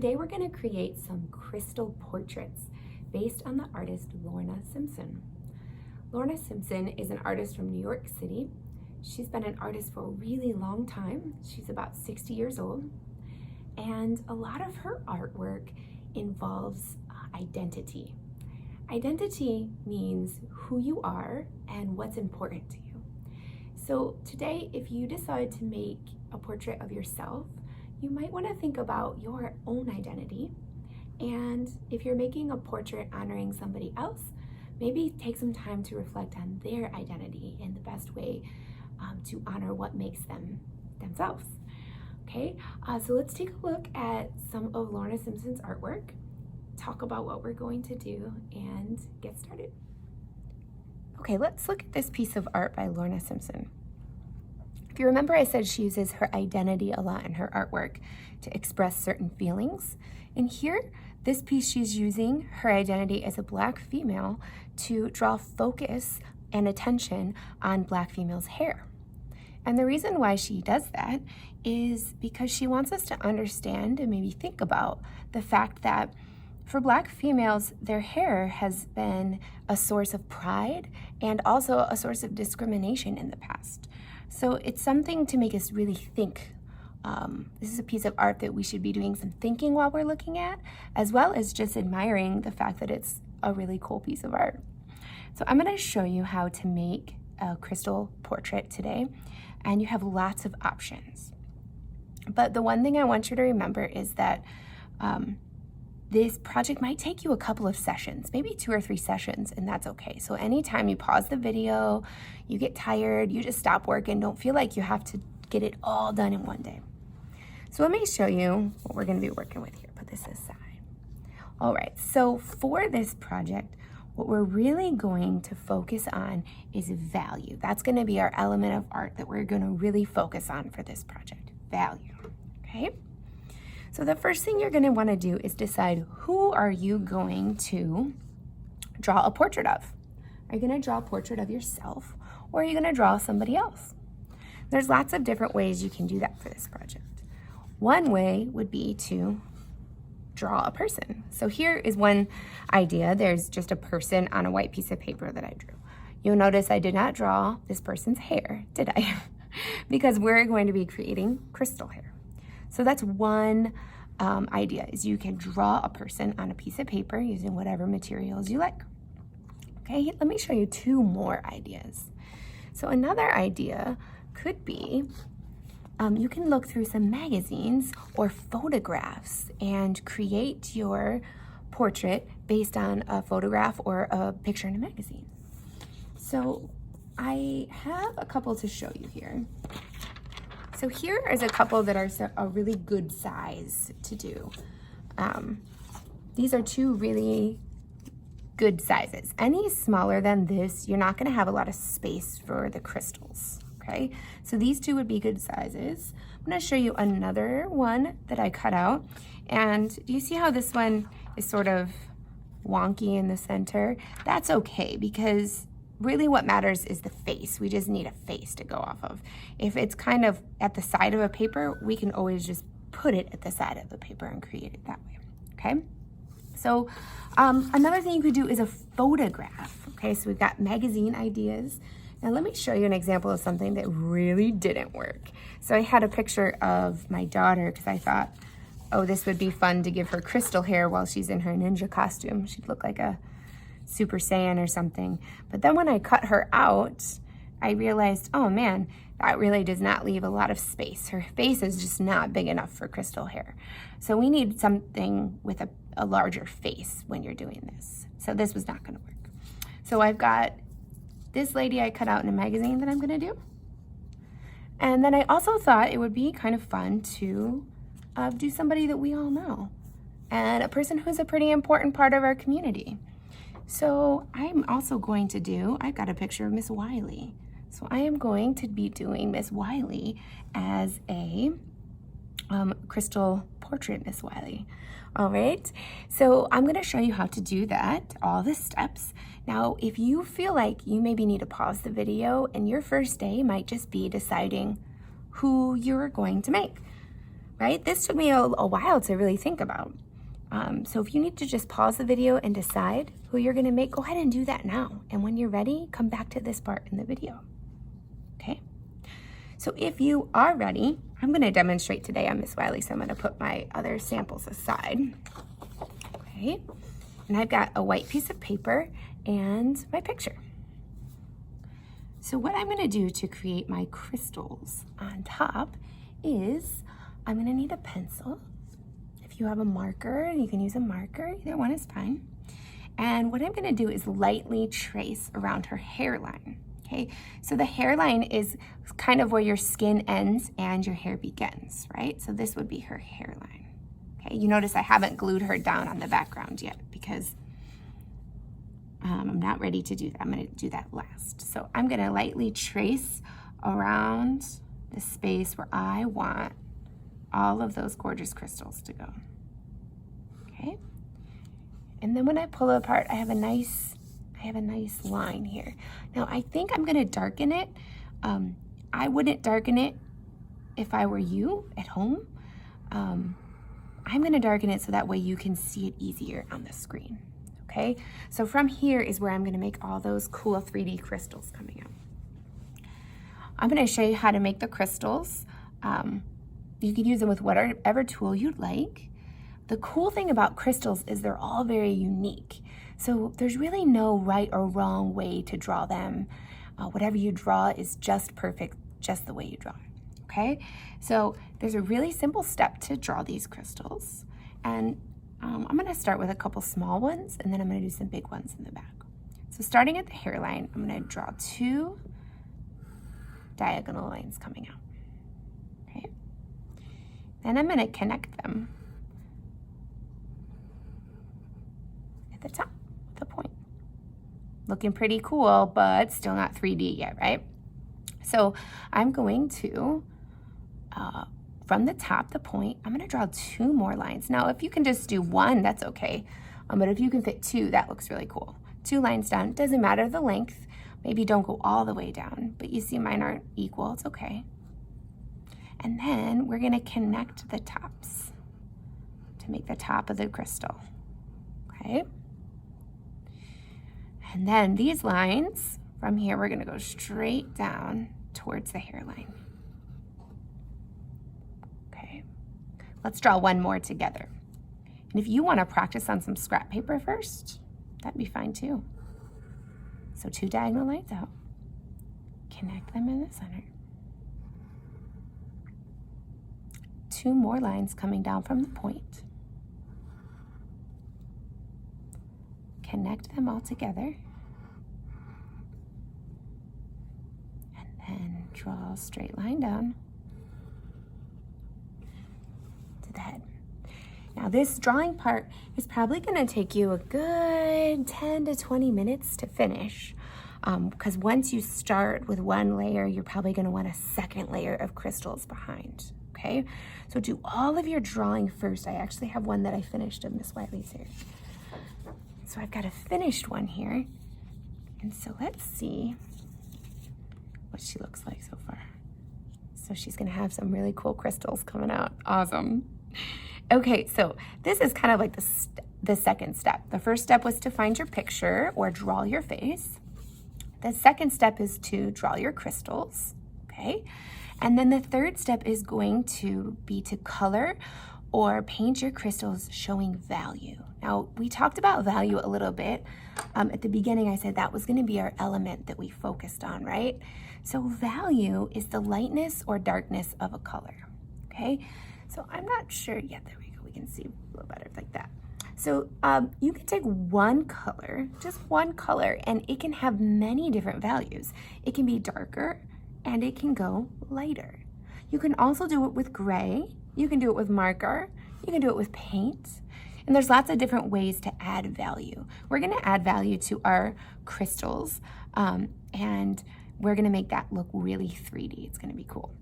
today we're going to create some crystal portraits based on the artist Lorna Simpson. Lorna Simpson is an artist from New York City. She's been an artist for a really long time. She's about 60 years old, and a lot of her artwork involves identity. Identity means who you are and what's important to you. So today, if you decide to make a portrait of yourself, you might want to think about your own identity. And if you're making a portrait honoring somebody else, maybe take some time to reflect on their identity in the best way to honor what makes them themselves. Okay, so let's take a look at some of Lorna Simpson's artwork, talk about what we're going to do, and get started. Okay, let's look at this piece of art by Lorna Simpson. If you remember, I said she uses her identity a lot in her artwork to express certain feelings. And here, this piece, she's using her identity as a Black female to draw focus and attention on Black females' hair. And the reason why she does that is because she wants us to understand and maybe think about the fact that for Black females, their hair has been a source of pride and also a source of discrimination in the past. So it's something to make us really think. This is a piece of art that we should be doing some thinking while we're looking at, as well as just admiring the fact that it's a really cool piece of art. So I'm going to show you how to make a crystal portrait today, and you have lots of options. But the one thing I want you to remember is that this project might take you a couple of sessions, maybe 2 or 3 sessions, and that's okay. So anytime you pause the video, you get tired, you just stop working, don't feel like you have to get it all done in one day. So let me show you what we're going to be working with here. Put this aside. All right, so for this project, what we're really going to focus on is value. That's going to be our element of art that we're going to really focus on for this project, value, okay? So the first thing you're going to want to do is decide, who are you going to draw a portrait of? Are you going to draw a portrait of yourself, or are you going to draw somebody else? There's lots of different ways you can do that for this project. One way would be to draw a person. So here is one idea. There's just a person on a white piece of paper that I drew. You'll notice I did not draw this person's hair, did I? Because we're going to be creating crystal hair. So that's one idea, is you can draw a person on a piece of paper using whatever materials you like. Okay, let me show you 2 more ideas. So another idea could be, you can look through some magazines or photographs and create your portrait based on a photograph or a picture in a magazine. So I have a couple to show you here. So here is a couple that are a really good size to do. These are 2 really good sizes. Any smaller than this, you're not going to have a lot of space for the crystals. Okay, so these 2 would be good sizes. I'm going to show you another one that I cut out. And do you see how this one is sort of wonky in the center? That's okay, because really what matters is the face. We just need a face to go off of. If it's kind of at the side of a paper, we can always just put it at the side of the paper and create it that way. Okay, so another thing you could do is a photograph. Okay, so we've got magazine ideas. Now let me show you an example of something that really didn't work. So I had a picture of my daughter because I thought, oh, this would be fun to give her crystal hair while she's in her ninja costume. She'd look like a Super Saiyan or something. But then when I cut her out, I realized, oh man, that really does not leave a lot of space. Her face is just not big enough for crystal hair. So we need something with a larger face when you're doing this. So this was not going to work. So I've got this lady I cut out in a magazine that I'm going to do. And then I also thought it would be kind of fun to do somebody that we all know, and a person who's a pretty important part of our community. So I'm also going to do, I've got a picture of Miss Wiley. So I am going to be doing Miss Wiley as a crystal portrait Miss Wiley. All right, so I'm going to show you how to do that, all the steps. Now, if you feel like you maybe need to pause the video, and your first day might just be deciding who you're going to make, right? This took me a while to really think about. So if you need to just pause the video and decide who you're gonna make, go ahead and do that now. And when you're ready, come back to this part in the video, okay? So if you are ready, I'm gonna demonstrate today on Miss Wiley, so I'm gonna put my other samples aside, okay? And I've got a white piece of paper and my picture. So what I'm gonna do to create my crystals on top is I'm gonna need a pencil. If you have a marker, you can use a marker, either one is fine. And what I'm gonna do is lightly trace around her hairline, okay? So the hairline is kind of where your skin ends and your hair begins, right? So this would be her hairline, okay? You notice I haven't glued her down on the background yet because I'm not ready to do that. I'm gonna do that last. So I'm gonna lightly trace around the space where I want all of those gorgeous crystals to go, okay? And then when I pull it apart, I have a nice line here. Now I think I'm gonna darken it. I wouldn't darken it if I were you at home. I'm gonna darken it so that way you can see it easier on the screen, okay? So from here is where I'm gonna make all those cool 3D crystals coming out. I'm gonna show you how to make the crystals. You can use them with whatever tool you'd like. The cool thing about crystals is they're all very unique. So there's really no right or wrong way to draw them. Whatever you draw is just perfect, just the way you draw it, okay? So there's a really simple step to draw these crystals. And I'm gonna start with a couple small ones, and then I'm gonna do some big ones in the back. So starting at the hairline, I'm gonna draw 2 diagonal lines coming out. And I'm gonna connect them at the top with a point. Looking pretty cool, but still not 3D yet, right? So I'm going to, from the top, the point, I'm gonna draw 2 more lines. Now, if you can just do 1, that's okay. But if you can fit 2, that looks really cool. 2 lines down, it doesn't matter the length. Maybe don't go all the way down, but you see mine aren't equal, it's okay. And then we're gonna connect the tops to make the top of the crystal, okay? And then these lines, from here, we're gonna go straight down towards the hairline. Okay, let's draw 1 more together. And if you wanna practice on some scrap paper first, that'd be fine too. So 2 diagonal lines out, connect them in the center. 2 more lines coming down from the point. Connect them all together. And then draw a straight line down to the head. Now this drawing part is probably gonna take you a good 10 to 20 minutes to finish. Because once you start with 1 layer, you're probably gonna want a second layer of crystals behind. Okay, so do all of your drawing first. I actually have one that I finished of Miss Wiley's hair. So I've got a finished one here. And so let's see what she looks like so far. So she's gonna have some really cool crystals coming out. Awesome. Okay, so this is kind of like the second step. The first step was to find your picture or draw your face. The second step is to draw your crystals, okay? And then the third step is going to be to color or paint your crystals showing value. Now, we talked about value a little bit. At the beginning, I said that was gonna be our element that we focused on, right? So value is the lightness or darkness of a color, okay? So I'm not sure, yeah, there we go. We can see a little better like that. So you can take 1 color, just 1 color, and it can have many different values. It can be darker, and it can go lighter. You can also do it with gray, you can do it with marker, you can do it with paint, and there's lots of different ways to add value. We're gonna add value to our crystals, and we're gonna make that look really 3D. It's gonna be cool.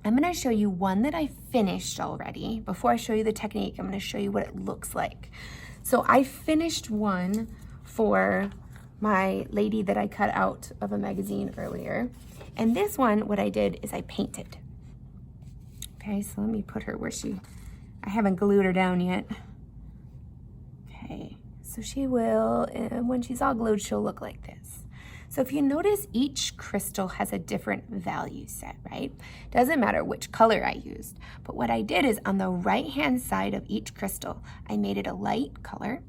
I'm gonna show you one that I finished already. Before I show you the technique, I'm gonna show you what it looks like. So I finished one for my lady that I cut out of a magazine earlier. And this one, what I did is I painted, Okay, so let me put her where I haven't glued her down yet. Okay, so she will, when she's all glued, she'll look like this. So if you notice, each crystal has a different value set, right? Doesn't matter which color I used, but what I did is on the right-hand side of each crystal, I made it a light color.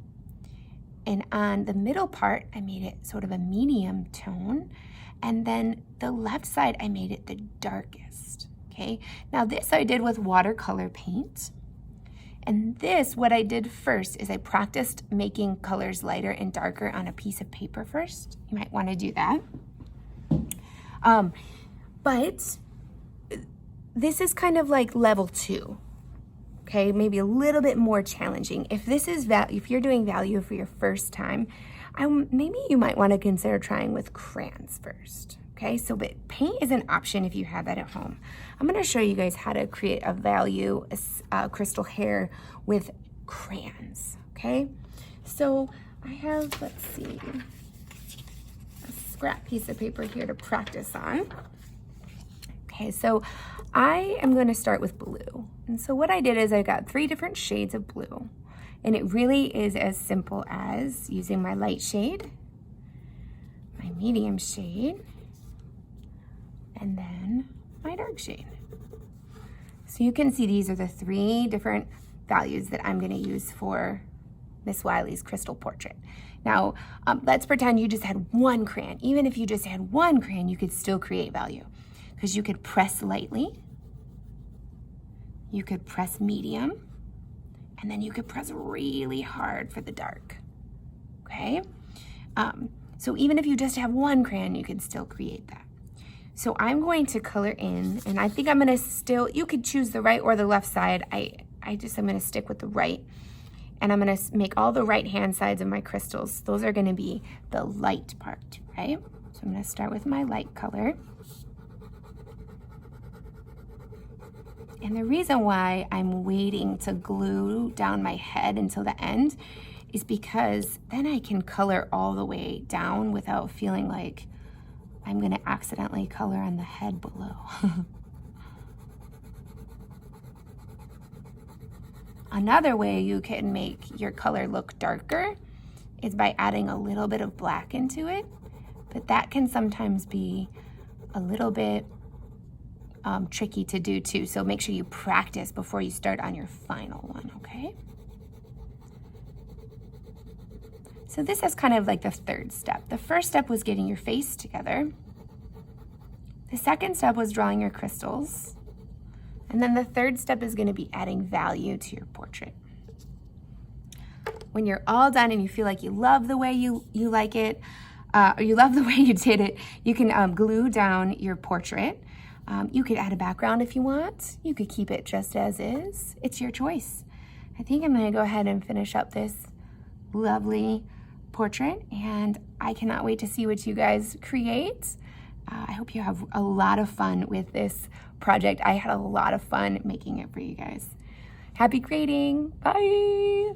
And on the middle part, I made it sort of a medium tone. And then the left side, I made it the darkest, okay? Now this I did with watercolor paint. And this, what I did first is I practiced making colors lighter and darker on a piece of paper first. You might want to do that. But this is kind of like level 2, okay? Maybe a little bit more challenging. If this is if you're doing value for your first time, maybe you might want to consider trying with crayons first. Okay, so but paint is an option if you have that at home. I'm going to show you guys how to create a value crystal hair with crayons. Okay, so I have, let's see, a scrap piece of paper here to practice on. Okay, so I am going to start with blue. And so what I did is I got 3 different shades of blue. And it really is as simple as using my light shade, my medium shade, and then my dark shade. So you can see these are the 3 different values that I'm going to use for Miss Wiley's crystal portrait. Now, let's pretend you just had 1 crayon. Even if you just had 1 crayon, you could still create value, because you could press lightly, you could press medium, and then you could press really hard for the dark, okay? So even if you just have 1 crayon, you can still create that. So I'm going to color in, and I think I'm gonna you could choose the right or the left side. I'm gonna stick with the right, and I'm gonna make all the right-hand sides of my crystals. Those are gonna be the light part, right? So I'm gonna start with my light color. And the reason why I'm waiting to glue down my head until the end is because then I can color all the way down without feeling like I'm gonna accidentally color on the head below. Another way you can make your color look darker is by adding a little bit of black into it, but that can sometimes be a little bit tricky to do too, so make sure you practice before you start on your final one, okay? So this is kind of like the 3rd step. The first step was getting your face together. The second step was drawing your crystals. And then the 3rd step is going to be adding value to your portrait. When you're all done and you feel like you love the way you like it, or you love the way you did it, you can glue down your portrait. You could add a background if you want. You could keep it just as is. It's your choice. I think I'm going to go ahead and finish up this lovely portrait, and I cannot wait to see what you guys create. I hope you have a lot of fun with this project. I had a lot of fun making it for you guys. Happy creating. Bye.